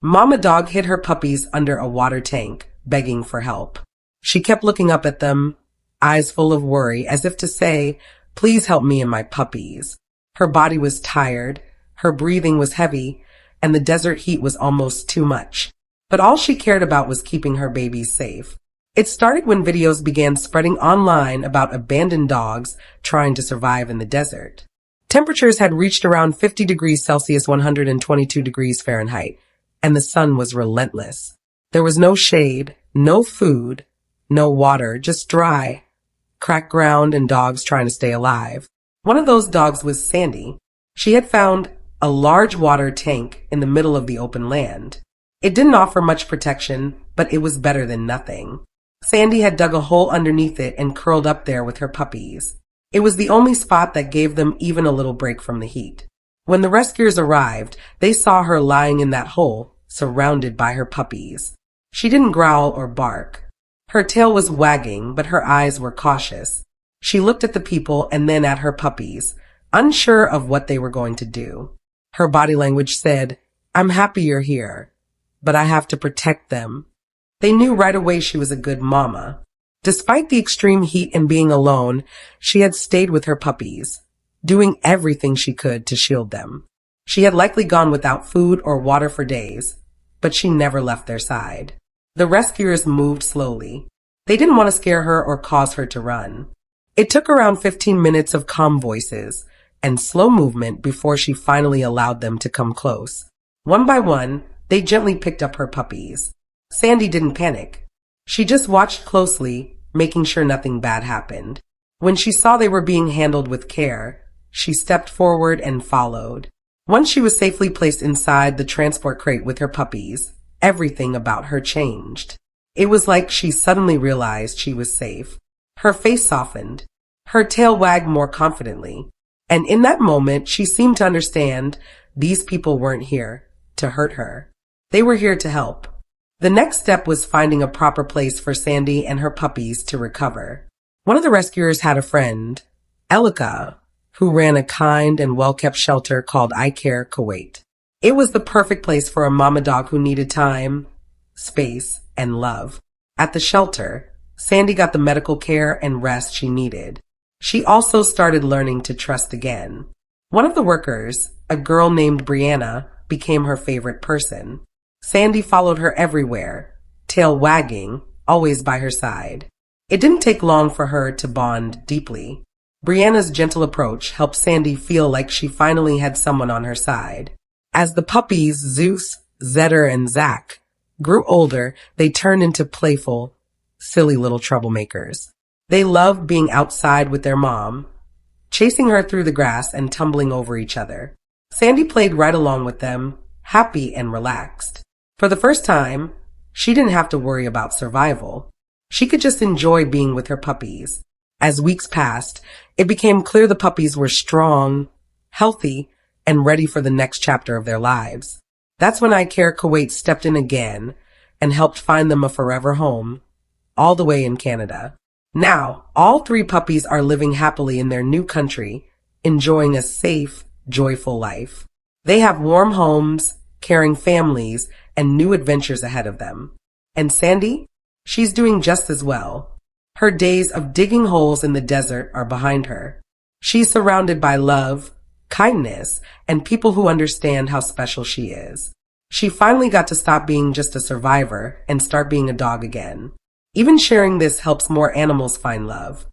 Mama dog hid her puppies under a water tank, begging for help. She kept looking up at them, eyes full of worry, as if to say, "Please help me and my puppies." Her body was tired, her breathing was heavy, and the desert heat was almost too much. But all she cared about was keeping her babies safe. It started when videos began spreading online about abandoned dogs trying to survive in the desert. Temperatures had reached around 50 degrees Celsius, 122 degrees Fahrenheit, and the sun was relentless. There was no shade, no food, no water, just dry, cracked ground and dogs trying to stay alive. One of those dogs was Sandy. She had found a large water tank in the middle of the open land. It didn't offer much protection, but it was better than nothing. Sandy had dug a hole underneath it and curled up there with her puppies. It was the only spot that gave them even a little break from the heat. When the rescuers arrived, they saw her lying in that hole, surrounded by her puppies. She didn't growl or bark. Her tail was wagging, but her eyes were cautious. She looked at the people and then at her puppies, unsure of what they were going to do. Her body language said, "I'm happy you're here, but I have to protect them." They knew right away she was a good mama. Despite the extreme heat and being alone, she had stayed with her puppies, doing everything she could to shield them. She had likely gone without food or water for days, but she never left their side. The rescuers moved slowly. They didn't want to scare her or cause her to run. It took around 15 minutes of calm voices and slow movement before she finally allowed them to come close. One by one, they gently picked up her puppies. Sandy didn't panic. She just watched closely, making sure nothing bad happened. When she saw they were being handled with care, she stepped forward and followed. Once she was safely placed inside the transport crate with her puppies, everything about her changed. It was like she suddenly realized she was safe. Her face softened. Her tail wagged more confidently. And in that moment, she seemed to understand these people weren't here to hurt her. They were here to help. The next step was finding a proper place for Sandy and her puppies to recover. One of the rescuers had a friend, Elika, who ran a kind and well-kept shelter called I Care Kuwait. It was the perfect place for a mama dog who needed time, space, and love. At the shelter, Sandy got the medical care and rest she needed. She also started learning to trust again. One of the workers, a girl named Brianna, became her favorite person. Sandy followed her everywhere, tail wagging, always by her side. It didn't take long for her to bond deeply. Brianna's gentle approach helped Sandy feel like she finally had someone on her side. As the puppies, Zeus, Zetter, and Zach, grew older, they turned into playful, silly little troublemakers. They loved being outside with their mom, chasing her through the grass and tumbling over each other. Sandy played right along with them, happy and relaxed. For the first time, she didn't have to worry about survival. She could just enjoy being with her puppies. As weeks passed, it became clear the puppies were strong, healthy, and ready for the next chapter of their lives. That's when I Care Kuwait stepped in again and helped find them a forever home, all the way in Canada. Now, all 3 puppies are living happily in their new country, enjoying a safe, joyful life. They have warm homes, caring families, and new adventures ahead of them. And Sandy? She's doing just as well. Her days of digging holes in the desert are behind her. She's surrounded by love, kindness, and people who understand how special she is. She finally got to stop being just a survivor and start being a dog again. Even sharing this helps more animals find love.